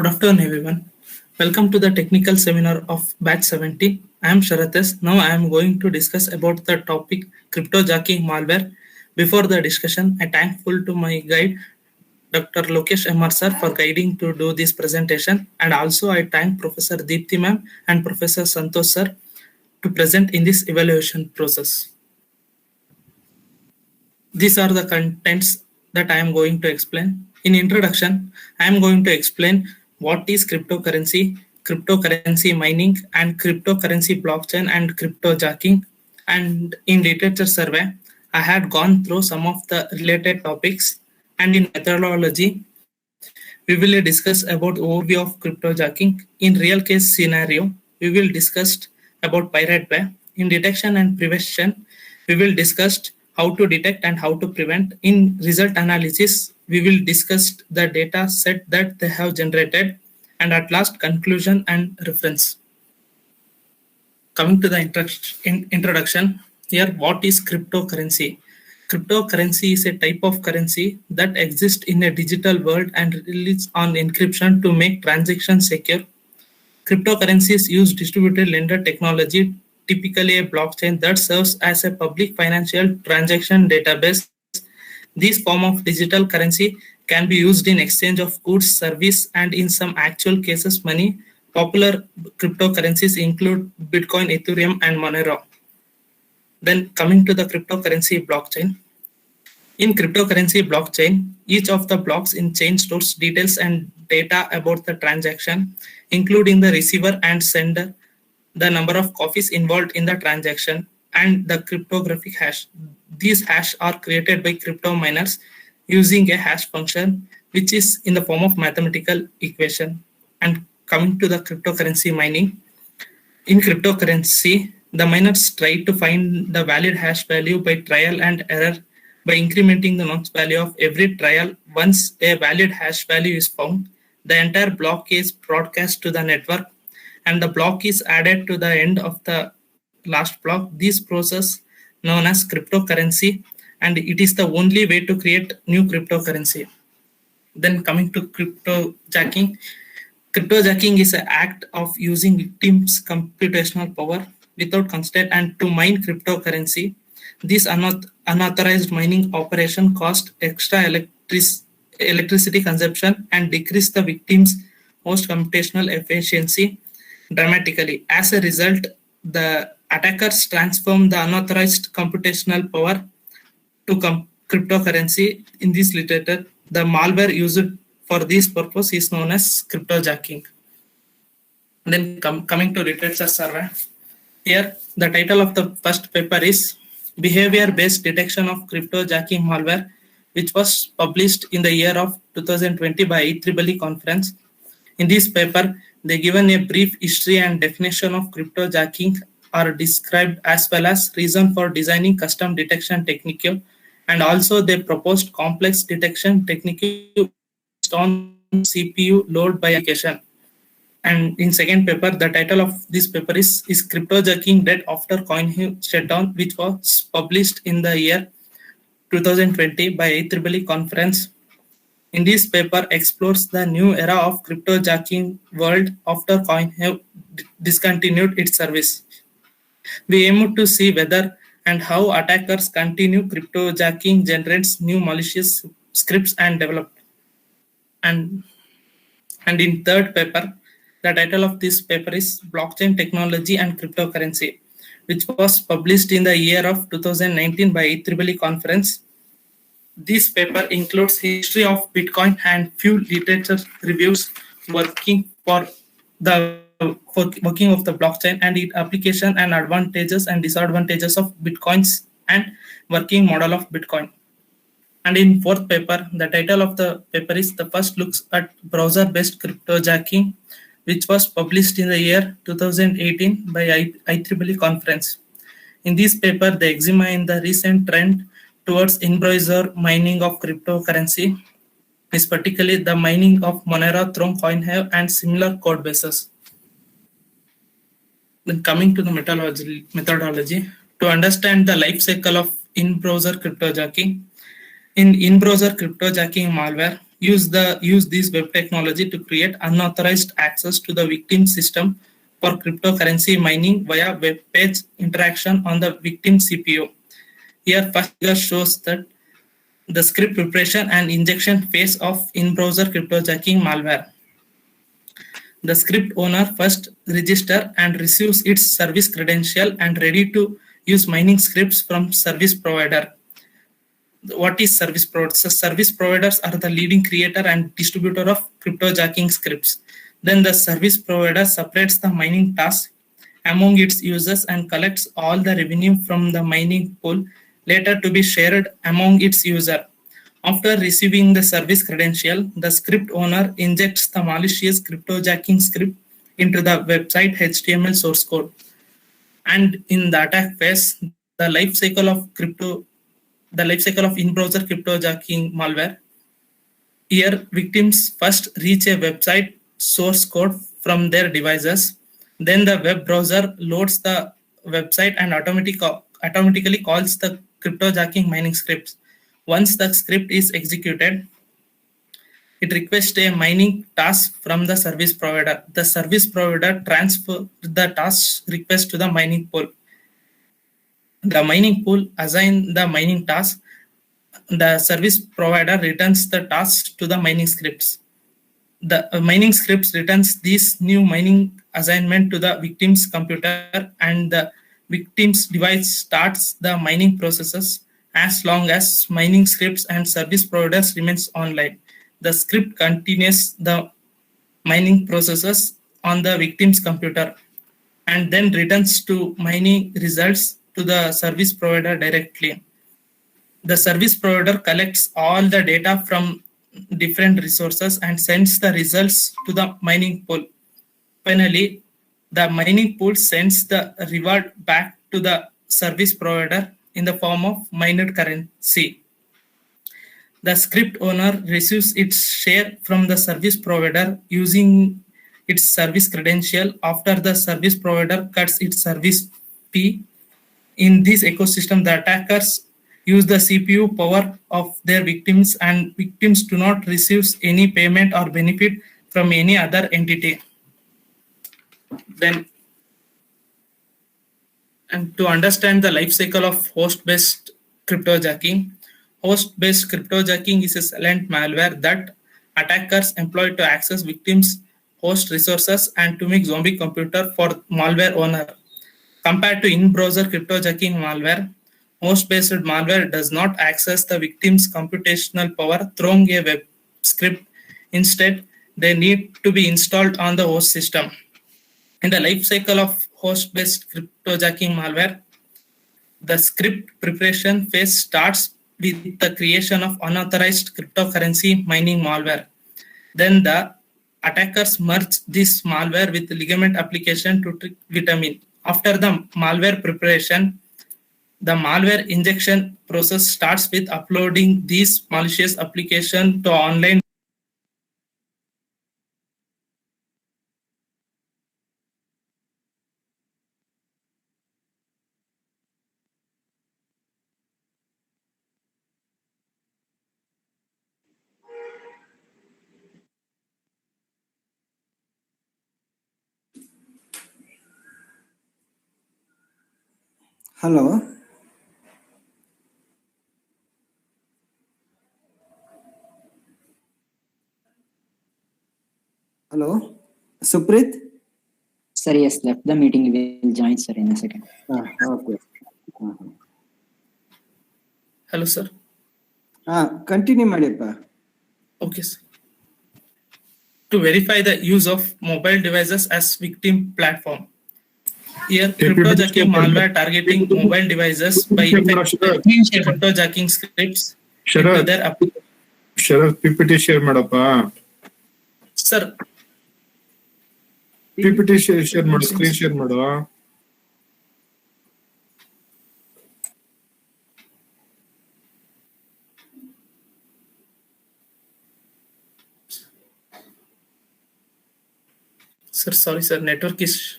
Good afternoon, everyone. Welcome to the technical seminar of Batch 70. I am Sharathas. Now I am going to discuss about the topic cryptojacking malware. Before the discussion, I thankful to my guide Dr. Lokesh MR sir for guiding to do this presentation, and also I thank Professor Deepthi ma'am and Professor Santosh sir to present in this evaluation process. These are the contents that I am going to explain. In introduction, I am going to explain what is cryptocurrency mining, and cryptocurrency blockchain and cryptojacking. And in literature survey, I had gone through some of the related topics. And in methodology, we will discuss about overview of cryptojacking. In real case scenario, we will discuss about Pirate Bay. In detection and prevention, we will discuss how to detect and how to prevent. In result analysis, we will discuss the data set that they have generated, and at last conclusion and reference. Coming to the introduction, here what is cryptocurrency? Cryptocurrency is a type of currency that exists in a digital world and relies on encryption to make transactions secure. Cryptocurrencies use distributed ledger technology, typically a blockchain that serves as a public financial transaction database. This form of digital currency can be used in exchange of goods, service, and in some actual cases, money. Popular cryptocurrencies include Bitcoin, Ethereum, and Monero. Then coming to the cryptocurrency blockchain. In cryptocurrency blockchain, each of the blocks in chain stores details and data about the transaction, including the receiver and sender, the number of copies involved in the transaction, and the cryptographic hash. These hash are created by crypto miners using a hash function, which is in the form of mathematical equation. And coming to the cryptocurrency mining, in cryptocurrency, the miners try to find the valid hash value by trial and error by incrementing the max value of every trial. Once a valid hash value is found, the entire block is broadcast to the network, and the block is added to the end of the last block. This process known as cryptocurrency, and it is the only way to create new cryptocurrency. Then coming to cryptojacking. Cryptojacking is an act of using victims' computational power without consent and to mine cryptocurrency. This unauthorized mining operation cost extra electricity consumption and decrease the victim's host computational efficiency dramatically. As a result, the attackers transform the unauthorized computational power to cryptocurrency. In this literature, the malware used for this purpose is known as cryptojacking. Then coming to literature survey. Here, the title of the first paper is Behavior-Based Detection of Cryptojacking Malware, which was published in the year of 2020 by IEEE conference. In this paper, they given a brief history and definition of cryptojacking are described, as well as reason for designing custom detection technique, and also they proposed complex detection technique based on CPU load by application. And in second paper, the title of this paper is Cryptojacking Dead After CoinHive Shutdown, which was published in the year 2020 by IEEE conference. In this paper explores the new era of cryptojacking world after CoinHive discontinued its service. We aim to see whether and how attackers continue cryptojacking generates new malicious scripts and develop. And in third paper, the title of this paper is Blockchain Technology and Cryptocurrency, which was published in the year of 2019 by IEEE conference. This paper includes history of Bitcoin and few literature reviews working of the blockchain and its application and advantages and disadvantages of Bitcoins and working model of Bitcoin. And in fourth paper, the title of the paper is The First Looks at Browser-Based Cryptojacking, which was published in the year 2018 by IEEE conference. In this paper, they examine the recent trend towards in-browser mining of cryptocurrency, is particularly the mining of Monero through CoinHive and similar code bases. Then coming to the methodology, to understand the life cycle of in-browser cryptojacking. In browser cryptojacking malware, use this web technology to create unauthorized access to the victim system for cryptocurrency mining via web page interaction on the victim CPU. Here, first figure shows that the script preparation and injection phase of in-browser cryptojacking malware. The script owner first register and receives its service credential and ready to use mining scripts from service provider. What is service providers? So service providers are the leading creator and distributor of cryptojacking scripts. Then the service provider separates the mining task among its users and collects all the revenue from the mining pool, later to be shared among its user. After receiving the service credential, the script owner injects the malicious cryptojacking script into the website HTML source code. And in the attack phase, the life cycle of in-browser cryptojacking malware. Here, victims first reach a website source code from their devices. Then the web browser loads the website and automatically calls the cryptojacking mining scripts. Once the script is executed, it requests a mining task from the service provider. The service provider transfers the task request to the mining pool. The mining pool assigns the mining task. The service provider returns the task to the mining scripts. The mining scripts returns this new mining assignment to the victim's computer, and the victim's device starts the mining processes as long as mining scripts and service providers remains online. The script continues the mining processes on the victim's computer and then returns to mining results to the service provider directly. The service provider collects all the data from different resources and sends the results to the mining pool. Finally, the mining pool sends the reward back to the service provider in the form of mined currency. The script owner receives its share from the service provider using its service credential after the service provider cuts its service fee. In this ecosystem, the attackers use the CPU power of their victims, and victims do not receive any payment or benefit from any other entity. Then, and to understand the life cycle of host-based cryptojacking, host-based cryptojacking is a silent malware that attackers employ to access victims' host resources and to make zombie computer for malware owner. Compared to in-browser cryptojacking malware, host-based malware does not access the victim's computational power through a web script. Instead, they need to be installed on the host system. In the life cycle of host-based cryptojacking malware, the script preparation phase starts with the creation of unauthorized cryptocurrency mining malware. Then the attackers merge this malware with ligament application to trick vitamin. After the malware preparation, the malware injection process starts with uploading these malicious application to online. Hello. Hello. Suprit? Sir, yes, left the meeting. Will join, sir, in a second. Okay. Hello, sir. Continue ಮಾಡಿಯಪ್ಪ. Okay, sir. To verify the use of mobile devices as victim platform. Here, cryptojacking malware targeting mobile devices by cryptojacking scripts into their application. Sharath PPT share ಮಾಡಪ್ಪ. Sir, PPT share ಮಾಡು, screen share ಮಾಡು. sir, sorry, sir, network is.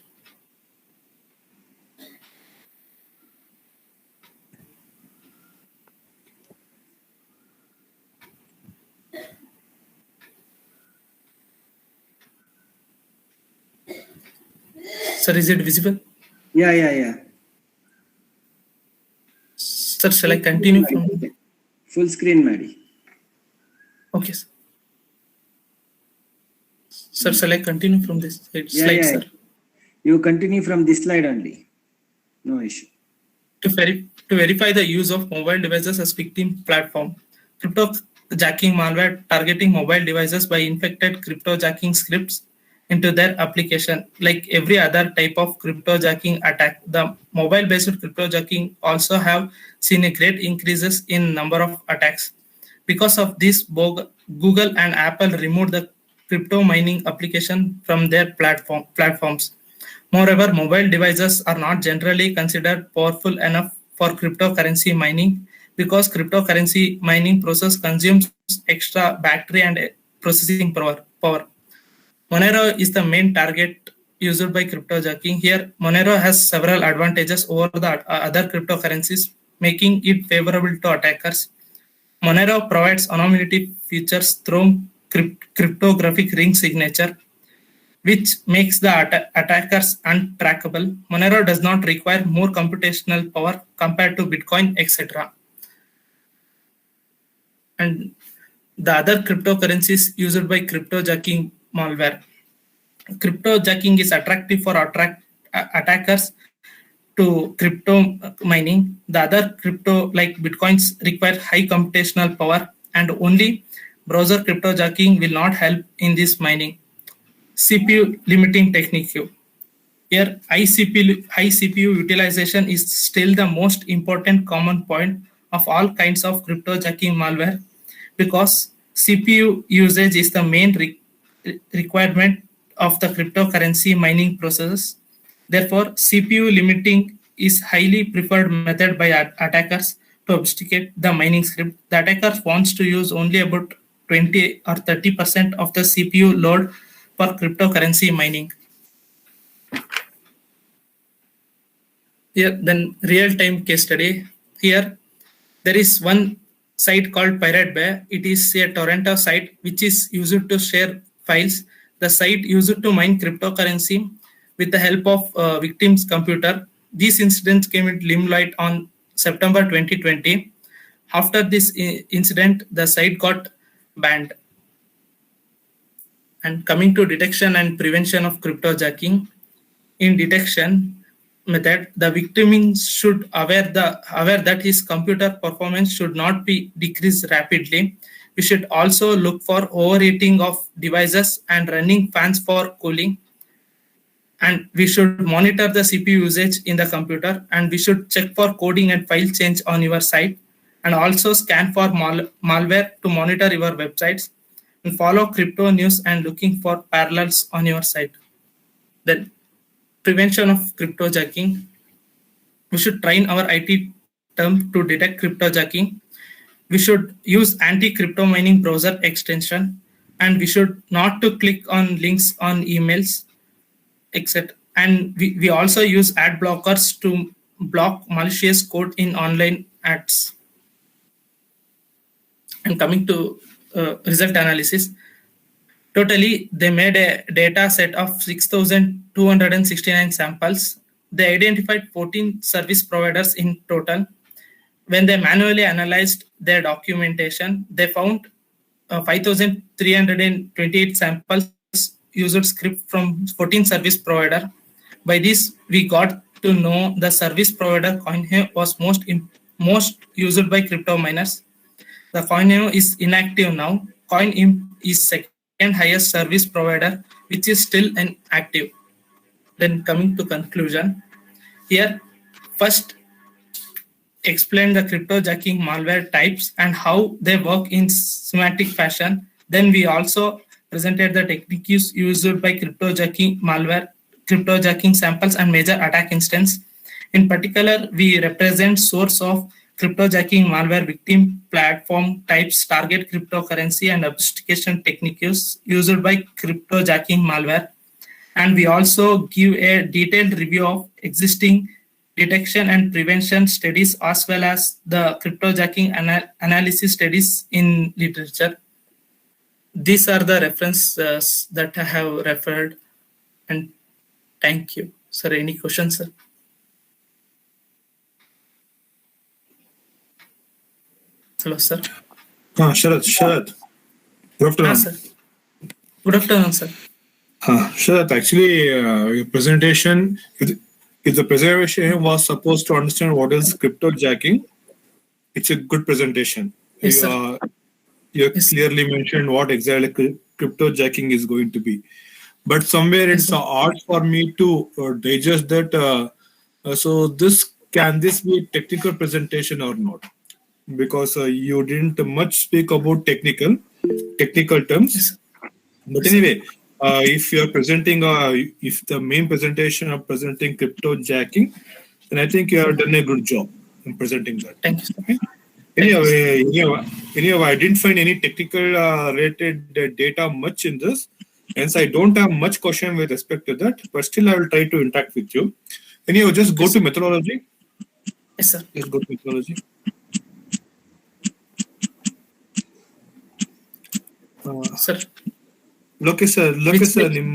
Sir, is it visible? Yeah. Sir, shall I continue from? Full screen ಮಾಡಿ. Okay, sir. Sir, shall I continue from this slide, Yeah. sir? You continue from this slide only. No issue. To verify the use of mobile devices as victim platform, cryptojacking malware targeting mobile devices by infected cryptojacking scripts into their application. Like every other type of cryptojacking attack, the mobile-based cryptojacking also have seen a great increases in number of attacks. Because of this, Google and Apple removed the crypto mining application from their platforms. Moreover, mobile devices are not generally considered powerful enough for cryptocurrency mining because cryptocurrency mining process consumes extra battery and processing power. Monero is the main target used by cryptojacking. Here, Monero has several advantages over the other cryptocurrencies, making it favorable to attackers. Monero provides anonymity features through cryptographic ring signature, which makes the attackers untrackable. Monero does not require more computational power compared to Bitcoin, etc. And the other cryptocurrencies used by cryptojacking malware. Cryptojacking is attractive for attackers to crypto mining. The other crypto like Bitcoins require high computational power, and only browser cryptojacking will not help in this mining. CPU limiting technique. Here, high CPU utilization is still the most important common point of all kinds of cryptojacking malware because CPU usage is the main requirement of the cryptocurrency mining process. Therefore, CPU limiting is highly preferred method by attackers to obfuscate the mining script. The attacker wants to use only about 20 or 30% of the CPU load for cryptocurrency mining. Here, then real-time case study. Here, there is one site called Pirate Bay. It is a Toronto site which is used to share files. The site used to mine cryptocurrency with the help of victim's computer. These incidents came into limelight on September 2020. After this incident, the site got banned. And coming to detection and prevention of cryptojacking, in detection method, the victim should aware that his computer performance should not be decreased rapidly. We should also look for overheating of devices and running fans for cooling. And we should monitor the CPU usage in the computer, and we should check for coding and file change on your site, and also scan for malware to monitor your websites, and follow crypto news and looking for parallels on your site. Then prevention of cryptojacking. We should train our IT term to detect cryptojacking. We should use anti-crypto mining browser extension, and we should not to click on links on emails, etc. And we also use ad blockers to block malicious code in online ads. And coming to result analysis, totally they made a data set of 6,269 samples. They identified 14 service providers in total. When they manually analyzed their documentation, they found 5,328 samples used script from 14 service provider. By this, we got to know the service provider CoinHeo was most used by crypto miners. The CoinHeo is inactive now. CoinImp is second highest service provider, which is still inactive. Then coming to conclusion, here first explain the cryptojacking malware types and how they work in schematic fashion. Then we also presented the techniques used by cryptojacking malware, cryptojacking samples and major attack instance. In particular, we represent source of cryptojacking malware, victim platform types, target cryptocurrency and obfuscation techniques used by cryptojacking malware. And we also give a detailed review of existing detection and prevention studies as well as the cryptojacking analysis studies in literature. These are the references that I have referred, and thank you. Sir, any questions, sir? Hello, sir. Sharath. Good afternoon. Sir. Good afternoon, sir. Sharath, actually, your presentation, if the presentation was supposed to understand what is cryptojacking, it's a good presentation. Yes, sir. You Yes, sir. clearly mentioned what exactly cryptojacking is going to be. But somewhere Yes, it's sir. hard for me to digest that. So can this be a technical presentation or not? Because you didn't much speak about technical terms. Yes, sir. But Yes, sir. anyway, if you're presenting, if the main presentation of presenting cryptojacking, then I think you have done a good job in presenting that. Thank you, sir. Okay. Thank you, Anyhow, I didn't find any technical related data much in this. Hence, I don't have much question with respect to that. But still, I will try to interact with you. Anyhow, just go Yes, to sir. methodology. Yes, sir. Just go to methodology. Sir. Lokesh ನಿಮ್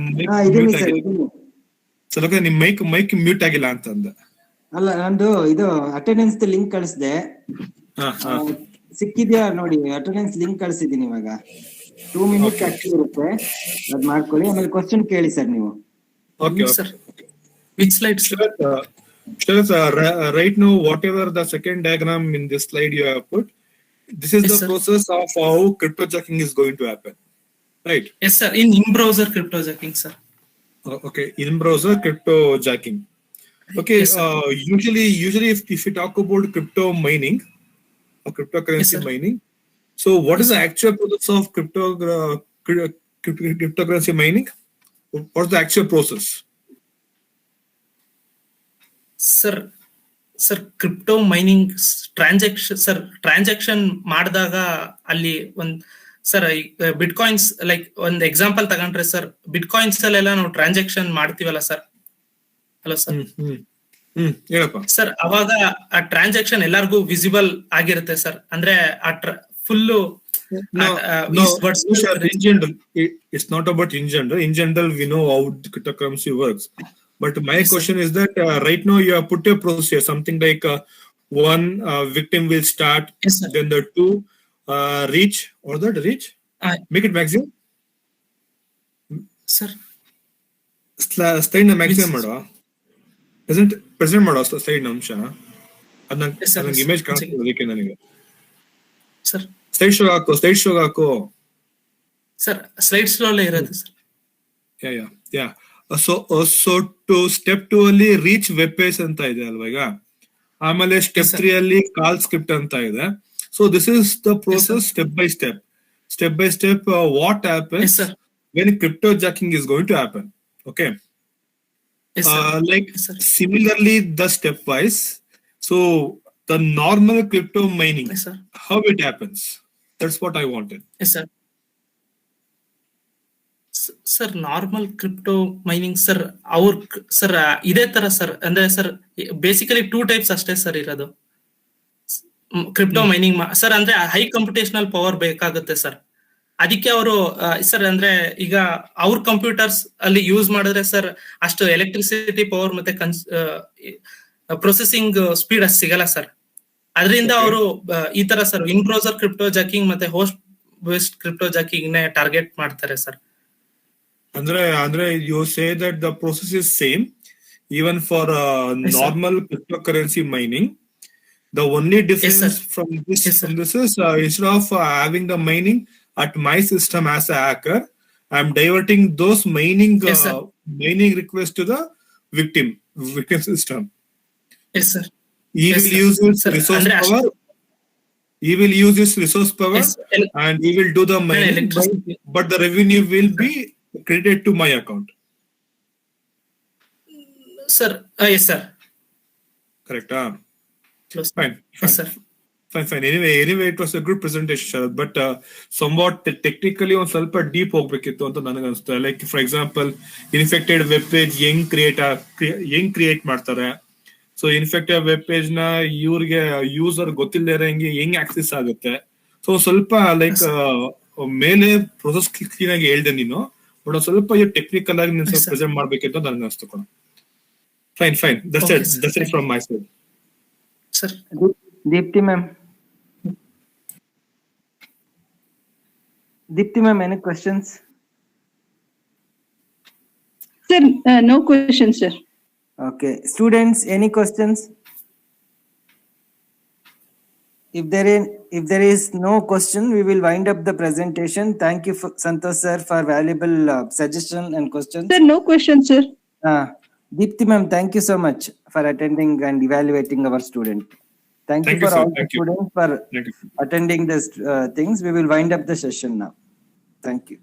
ಇದೀನಿ sir, ಇದೀನಿ. ಲೋಕೇಶ್ ನಿಮ್ mic mute ಆಗಿಲ್ಲ ಅಂತಂದ. ಅಲ್ಲ, ನಂದು ಇದು attendance link ಕಳಿಸ್ದೆ, ಸಿಕ್ಕಿದ್ಯಾ ನೋಡಿ. ಅಟೆಂಡೆನ್ಸ್ ಲಿಂಕ್ ಕಳಿಸಿದೀನಿ ಇವಾಗ. 2 ಮಿನಿಟ್ಸ್ ಅಷ್ಟೇ ಇರುತ್ತೆ, ಅದ್ ಮಾಡ್ಕೊಳ್ಳಿ. ಆಮೇಲೆ ಕ್ವಶನ್ ಕೇಳಿ ಸರ್ ನೀವು. Okay, Sir. Which slide, sir? Right now, whatever the second diagram in this slide you have put, this is Yes, the sir. process of how cryptojacking is going to happen, right? Yes, sir. In-browser cryptojacking, sir. Okay, in browser cryptojacking. Okay, Yes, sir. usually if you talk about crypto mining or Yes, cryptocurrency sir. mining, so what is Yes, the sir. actual process of cryptocurrency mining? What's the actual process? Sir crypto mining transaction ಮಾಡಿದಾಗ ಅಲ್ಲಿ sir bitcoins like ಒಂದ್ example ತಗೊಂಡ್ರೆ sir, bitcoins ಅಲ್ಲೆಲ್ಲ ನಾವು transaction ಮಾಡ್ತೀವಲ್ಲ sir. Hello sir. ಹೇಳಪ್ಪ. Sir ಅವಾಗ ಆ ಟ್ರಾನ್ಸಾಕ್ಷನ್ ಎಲ್ಲಾರ್ಗೂ ವಿಸಿಬಲ್ ಆಗಿರುತ್ತೆ ಸರ್. ಅಂದ್ರೆ full In general, it's not about in general. In general, we know how cryptocurrency works. But my Yes, question is that right now you have put a process, something like one victim will start, Yes, sir. then the two reach, or the reach, make it maximum. Sir Slide na maximum Which- ಮಾಡುವ. Present ಮಾಡುವ slide ನ ಅಂಶ. Yes, sir. ಅದನ್ನ image ಕಾಣಿಸ್ತಿದೆ ಅದಕ್ಕೆ ನನಗೆ. Sir slide show ಹಾಕು. Sir slide ಸ್ಲೋಲ್ಲೇ ಇರೋದು sir. Yeah. So to step 2 ಅಲ್ಲಿ ರೀಚ್ ವೆಬ್ ಪೇಜ್ ಅಂತ ಇದೆ ಅಲ್ವಾ ಈಗ. ಆಮೇಲೆ ಸ್ಟೆಪ್ Yes, sir. 3 ಅಲ್ಲಿ ಕಾಲ್ ಸ್ಕ್ರಿಪ್ಟ್ ಅಂತ ಇದೆ. So this is the process step by step what Yes, happens sir. when cryptojacking is going to happen. Okay. Yes, sir. Like Yes, sir. similarly the stepwise. So the normal crypto mining, Yes, sir. how it happens, that's what I wanted. Yes, sir. Sir normal crypto mining sir sir ಇದೇ ತರ sir. ಅಂದ್ರೆ sir basically 2 types ಅಷ್ಟೇ sir ಇರೋದು crypto mining sir. ಅಂದ್ರೆ high computational power ಬೇಕಾಗುತ್ತೆ sir. ಅದಕ್ಕೆ ಅವರು sir ಅಂದ್ರೆ ಈಗ ಅವ್ರ ಕಂಪ್ಯೂಟರ್ಸ್ ಅಲ್ಲಿ ಯೂಸ್ ಮಾಡಿದ್ರೆ ಸರ್ ಅಷ್ಟು ಎಲೆಕ್ಟ್ರಿಸಿಟಿ ಪವರ್ ಮತ್ತೆ ಪ್ರೊಸೆಸಿಂಗ್ ಸ್ಪೀಡ್ ಅಷ್ಟು ಸಿಗಲ್ಲ ಸರ್. ಅದರಿಂದ ಅವರು ಈ ತರ ಸರ್ ಇನ್ ಬ್ರೌಸರ್ ಕ್ರಿಪ್ಟೋ ಜಾಕಿಂಗ್ ಮತ್ತೆ ಹೋಸ್ಟ್ ಬೇಸ್ಡ್ ಕ್ರಿಪ್ಟೋ ಜಾಕಿಂಗ್ ನೇ ಟಾರ್ಗೆಟ್ ಮಾಡ್ತಾರೆ sir. Andre, you say that the process is same even for Yes, sir. normal cryptocurrency mining. The only difference sir. from this Yes, sir. is instead of having the mining at my system as a hacker, I'm diverting those mining Yes, sir. mining requests to the victim system. Yes sir. He Yes, will sir. use his Sir, resource andre power. He will use his resource power Yes, and he will do the mining, electricity. but the revenue will be credited to my account. Sir yes sir. Correct. Fine. Yes, sir. Fine. Anyway, it was a good presentation, Sharath, but somewhat technically on ಸ್ವಲ್ಪ deep ಹೋಗ್ಬೇಕಿತ್ತು ಅಂತ ನನಗೆ ಅನಿಸುತ್ತೆ. Like for example, infected web page ಹೆಂಗ್ create ಮಾಡ್ತಾರೆ. So infected web page ನ ಇವ್ರಿಗೆ user ಗೊತ್ತಿಲ್ಲದೆ ಹೆಂಗ್ ಆಕ್ಸೆಸ್ ಆಗುತ್ತೆ. ಸೊ ಸ್ವಲ್ಪ ಲೈಕ್ ಮೇಲೆ ಪ್ರೊಸೆಸ್ ಕ್ಲೀನ್ ಆಗಿ ಹೇಳ್ದೆ ನೀನು, ಬಟ್ ಸ್ವಲ್ಪ ಟೆಕ್ನಿಕಲ್ ಆಗಿ ನೀನು ಸ್ವಲ್ಪ ಪ್ರೆಸೆಂಟ್ ಮಾಡ್ಬೇಕಿತ್ತು ನನಗೆ ಅನಿಸ್ತು. Fine. That's Okay, it. sir. That's it from my side. Sir, Deepti ma'am. Deepti ma'am, any questions? Sir, no question, sir. Okay, students, any questions? If there is no question, we will wind up the presentation. Thank you, Santosh sir, for valuable suggestion and questions. Sir, no question, sir. Deepti ma'am, thank you so much for attending and evaluating our student. Thank you for sir. all the Thank you. students for Thank you. attending this things. We will wind up the session now. Thank you.